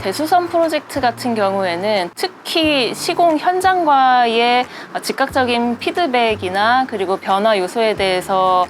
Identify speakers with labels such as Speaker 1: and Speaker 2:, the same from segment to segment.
Speaker 1: 대수선 프로젝트 같은 경우에는 특히 시공 현장과의 즉각적인 피드백이나 그리고 변화 요소에 대해서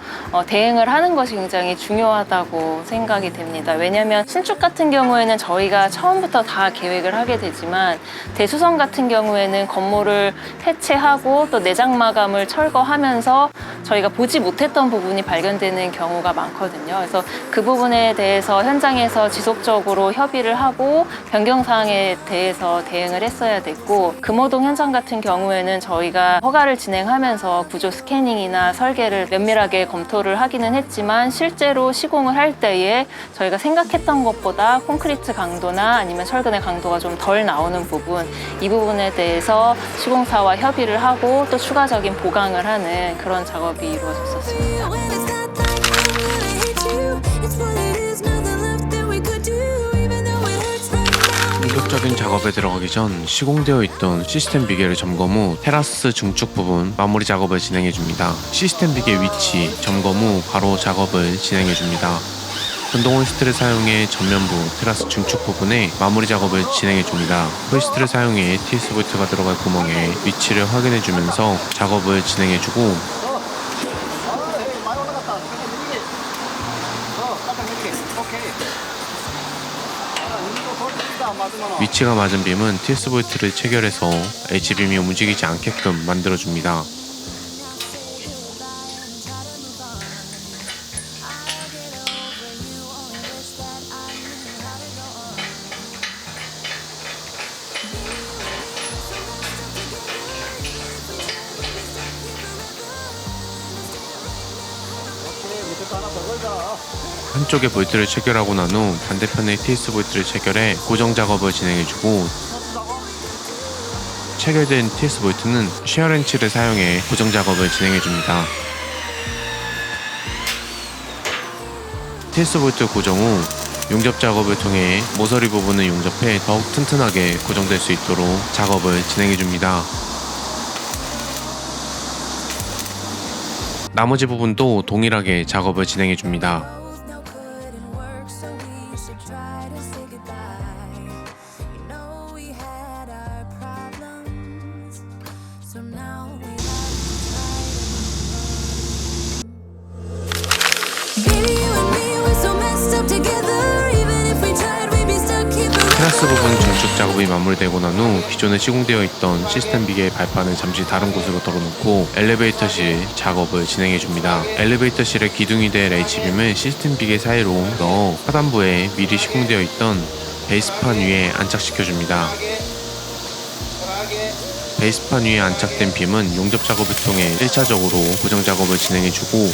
Speaker 1: 대응을 하는 것이 굉장히 중요하다고 생각이 됩니다. 왜냐하면 신축 같은 경우에는 저희가 처음부터 다 계획을 하게 되지만 대수선 같은 경우에는 건물을 해체하고 또 내장 마감을 철거하면서 저희가 보지 못했던 부분이 발견되는 경우가 많거든요. 그래서 그 부분에 대해서 현장에서 지속적으로 협의를 하고 변경사항에 대해서 대응을 했어야 됐고, 금호동 현장 같은 경우에는 저희가 허가를 진행하면서 구조 스캐닝이나 설계를 면밀하게 검토를 하기는 했지만 실제로 시공을 할 때에 저희가 생각했던 것보다 콘크리트 강도나 아니면 철근의 강도가 좀 덜 나오는 부분, 이 부분에 대해서 시공사와 협의를 하고 또 추가적인 보강을 하는 그런 작업이 이루어졌었습니다.
Speaker 2: 본격적인 작업에 들어가기 전 시공되어 있던 시스템 비계를 점검 후 테라스 중축 부분 마무리 작업을 진행해 줍니다. 시스템 비계 위치 점검 후 바로 작업을 진행해 줍니다. 전동 호이스트를 사용해 전면부 테라스 중축 부분에 마무리 작업을 진행해 줍니다. 호이스트를 사용해 TS 볼트가 들어갈 구멍에 위치를 확인해 주면서 작업을 진행해 주고, 위치가 맞은 빔은 TS 볼트를 체결해서 H빔이 움직이지 않게끔 만들어줍니다. 한쪽에 볼트를 체결하고 난 후 반대편에 TS 볼트를 체결해 고정 작업을 진행해주고, 체결된 TS 볼트는 쉐어렌치를 사용해 고정 작업을 진행해줍니다. TS 볼트 고정 후 용접 작업을 통해 모서리 부분을 용접해 더욱 튼튼하게 고정될 수 있도록 작업을 진행해줍니다. 나머지 부분도 동일하게 작업을 진행해줍니다. 테라스 부분 중축 작업이 마무리되고 난 후 기존에 시공되어 있던 시스템 비계의 발판을 잠시 다른 곳으로 덜어놓고 엘리베이터실 작업을 진행해줍니다. 엘리베이터실에 기둥이 될 H빔을 시스템 비계 사이로 넣어 하단부에 미리 시공되어 있던 베이스판 위에 안착시켜줍니다. 베이스판 위에 안착된 빔은 용접 작업을 통해 1차적으로 고정 작업을 진행해주고,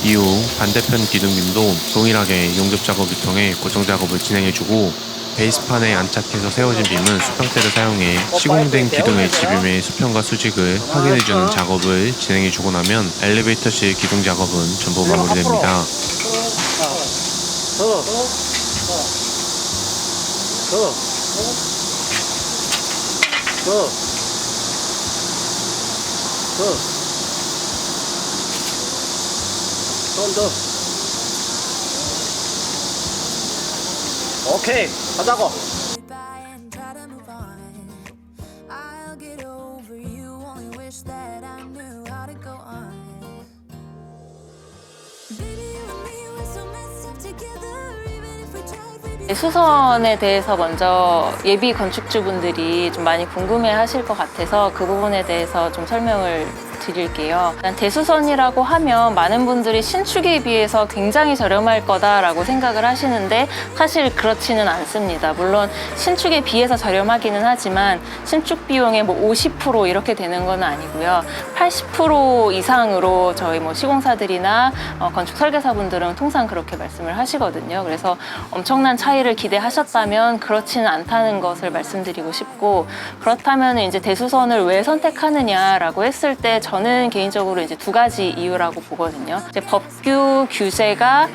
Speaker 2: 이후 반대편 기둥빔도 동일하게 용접 작업을 통해 고정 작업을 진행해주고, 베이스판에 안착해서 세워진 빔은 수평대를 사용해 시공된 기둥 H빔의 수평과 수직을 확인해주는 작업을 진행해주고 나면 엘리베이터실 기둥 작업은 전부 마무리됩니다.
Speaker 3: 오케이, 가자고.
Speaker 1: 수선에 대해서 먼저 예비 건축주분들이 좀 많이 궁금해 하실 것 같아서 그 부분에 대해서 좀 설명을 드릴게요. 일단 대수선이라고 하면 많은 분들이 신축에 비해서 굉장히 저렴할 거다라고 생각을 하시는데 사실 그렇지는 않습니다. 물론 신축에 비해서 저렴하기는 하지만 신축 비용의 뭐 50% 이렇게 되는 건 아니고요. 80% 이상으로 저희 뭐 시공사들이나 건축 설계사분들은 통상 그렇게 말씀을 하시거든요. 그래서 엄청난 차이를 기대하셨다면 그렇지는 않다는 것을 말씀드리고 싶고, 그렇다면 이제 대수선을 왜 선택하느냐라고 했을 때 저는 개인적으로 이제 두 가지 이유라고 보거든요. 이제 법규 규제가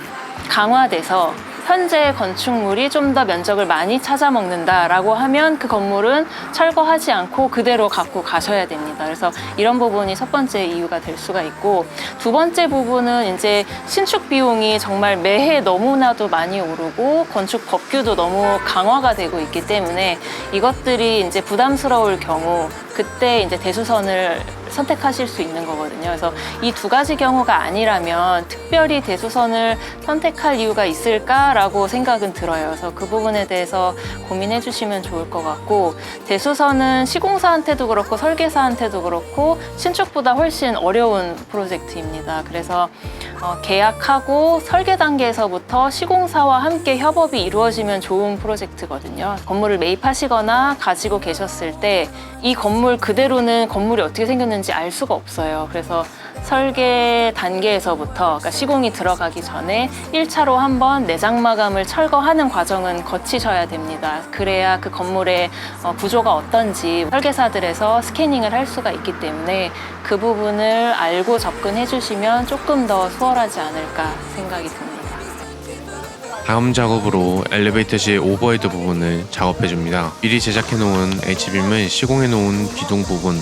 Speaker 1: 강화돼서 현재 건축물이 좀 더 면적을 많이 찾아먹는다라고 하면 그 건물은 철거하지 않고 그대로 갖고 가셔야 됩니다. 그래서 이런 부분이 첫 번째 이유가 될 수가 있고, 두 번째 부분은 이제 신축 비용이 정말 매해 너무나도 많이 오르고 건축 법규도 너무 강화가 되고 있기 때문에 이것들이 이제 부담스러울 경우 그때 이제 대수선을 선택하실 수 있는 거거든요. 그래서 이 두 가지 경우가 아니라면 특별히 대수선을 선택할 이유가 있을까라고 생각은 들어요. 그래서 그 부분에 대해서 고민해 주시면 좋을 것 같고, 대수선은 시공사한테도 그렇고 설계사한테도 그렇고 신축보다 훨씬 어려운 프로젝트입니다. 그래서 계약하고 설계 단계에서부터 시공사와 함께 협업이 이루어지면 좋은 프로젝트거든요. 건물을 매입하시거나 가지고 계셨을 때 이 건물 그대로는 건물이 어떻게 생겼는지 알 수가 없어요. 그래서 설계 단계에서부터, 그러니까 시공이 들어가기 전에 1차로 한번 내장 마감을 철거하는 과정은 거치셔야 됩니다. 그래야 그 건물의 구조가 어떤지 설계사들에서 스캐닝을 할 수가 있기 때문에 그 부분을 알고 접근해 주시면 조금 더 수월하지 않을까 생각이 듭니다.
Speaker 2: 다음 작업으로 엘리베이터실 오버헤드 부분을 작업해줍니다. 미리 제작해놓은 H빔을 시공해놓은 기둥 부분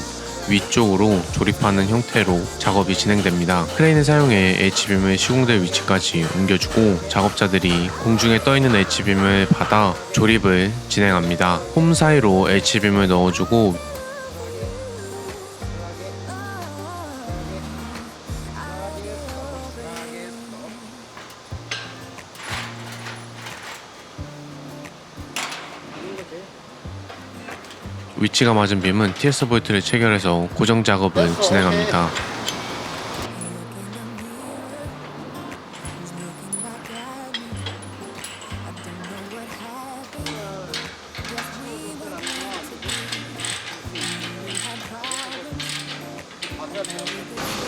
Speaker 2: 위쪽으로 조립하는 형태로 작업이 진행됩니다. 크레인을 사용해 H빔을 시공될 위치까지 옮겨주고 작업자들이 공중에 떠있는 H빔을 받아 조립을 진행합니다. 홈 사이로 H빔을 넣어주고 위치가 맞은 빔은 TS 볼트를 체결해서 고정 작업을 진행합니다.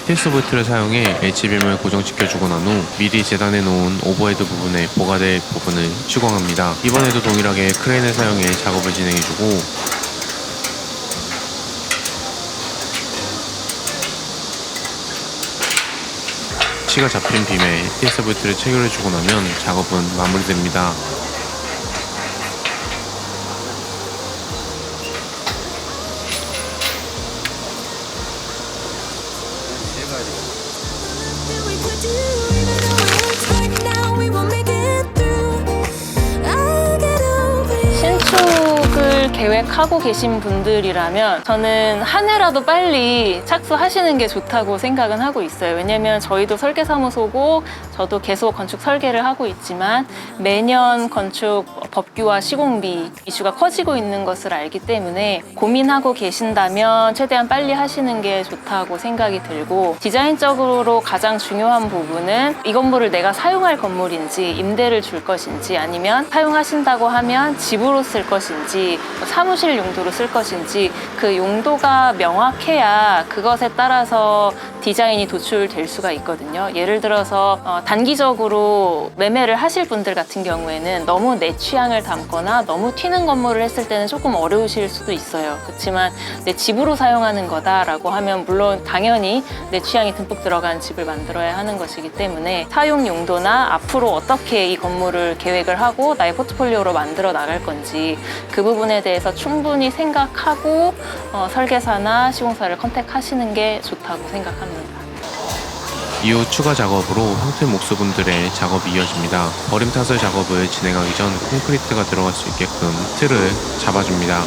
Speaker 2: TS 볼트를 사용해 H빔을 고정시켜주고 난 후 미리 재단해 놓은 오버헤드 부분에 보가될 부분을 시공합니다. 이번에도 동일하게 크레인을 사용해 작업을 진행해주고 위치가 잡힌 빔에 TS 볼트를 체결해주고 나면 작업은 마무리됩니다.
Speaker 1: 신축을 계획하고 계신 분들이라면 저는 한 해라도 빨리 착수하시는 게 좋다고 생각은 하고 있어요. 왜냐면 저희도 설계사무소고 저도 계속 건축 설계를 하고 있지만 매년 건축 법규와 시공비 이슈가 커지고 있는 것을 알기 때문에 고민하고 계신다면 최대한 빨리 하시는 게 좋다고 생각이 들고, 디자인적으로 가장 중요한 부분은 이 건물을 내가 사용할 건물인지 임대를 줄 것인지 아니면 사용하신다고 하면 집으로 쓸 것인지 사무실 용도로 쓸 것인지 그 용도가 명확해야 그것에 따라서 디자인이 도출될 수가 있거든요. 예를 들어서 단기적으로 매매를 하실 분들 같은 경우에는 너무 내 취향을 담거나 너무 튀는 건물을 했을 때는 조금 어려우실 수도 있어요. 그렇지만 내 집으로 사용하는 거다라고 하면 물론 당연히 내 취향이 듬뿍 들어간 집을 만들어야 하는 것이기 때문에 사용 용도나 앞으로 어떻게 이 건물을 계획을 하고 나의 포트폴리오로 만들어 나갈 건지 그 부분에 대해서 충분히 생각하고 설계사나 시공사를 컨택하시는 게 좋다고 생각합니다.
Speaker 2: 이후 추가 작업으로 형태 목수분들의 작업이 이어집니다. 버림 타설 작업을 진행하기 전 콘크리트가 들어갈 수 있게끔 틀을 잡아줍니다.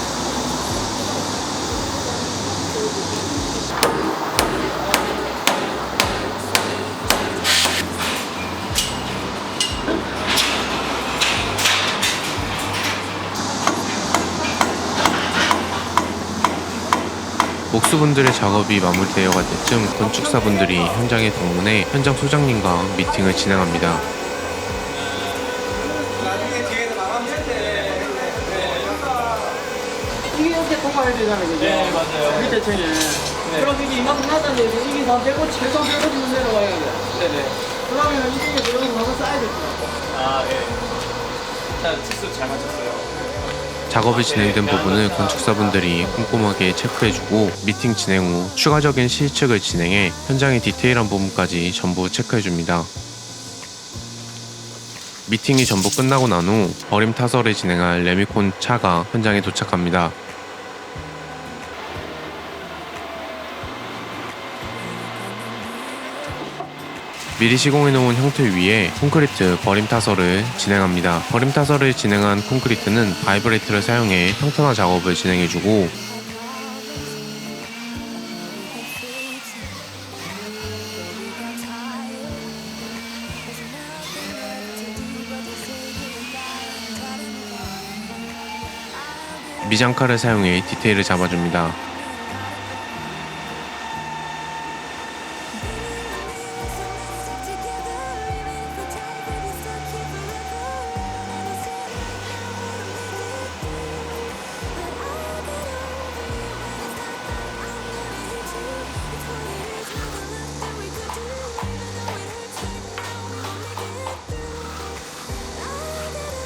Speaker 2: 목수분들의 작업이 마무리되어 갈 때쯤 건축사분들이 현장에 방문해 현장 소장님과 미팅을 진행합니다.
Speaker 3: 이게 이렇게 뽑아야 되잖아요, 그죠?
Speaker 4: 네, 맞아요.
Speaker 3: 밑에 층에.
Speaker 4: 네.
Speaker 3: 그럼 이게 이만큼 나다는 얘기, 이게 다 빼고 최소 빼고지면 내려와야 돼.
Speaker 4: 네네.
Speaker 3: 그러면 이쪽에 들어가서 한번 쌓아야 될 거야.
Speaker 4: 아, 예. 일단 치수 잘 맞췄어요.
Speaker 2: 작업이 진행된 부분을 건축사분들이 꼼꼼하게 체크해주고 미팅 진행 후 추가적인 실측을 진행해 현장의 디테일한 부분까지 전부 체크해줍니다. 미팅이 전부 끝나고 난 후 버림 타설을 진행할 레미콘 차가 현장에 도착합니다. 미리 시공해 놓은 형틀 위에 콘크리트 버림 타설을 진행합니다. 버림 타설을 진행한 콘크리트는 바이브레이트를 사용해 평탄화 작업을 진행해주고, 미장칼을 사용해 디테일을 잡아줍니다.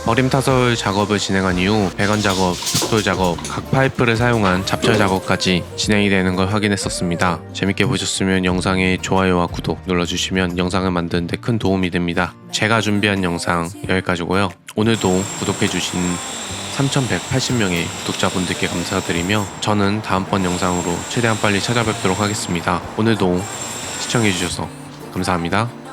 Speaker 2: 버림 타설 작업을 진행한 이후 배관 작업, 벽돌 작업, 각 파이프를 사용한 잡철 작업까지 진행이 되는 걸 확인했었습니다. 재밌게 보셨으면 영상에 좋아요와 구독 눌러주시면 영상을 만드는 데 큰 도움이 됩니다. 제가 준비한 영상 여기까지고요. 오늘도 구독해주신 3,180명의 구독자분들께 감사드리며 저는 다음번 영상으로 최대한 빨리 찾아뵙도록 하겠습니다. 오늘도 시청해주셔서 감사합니다.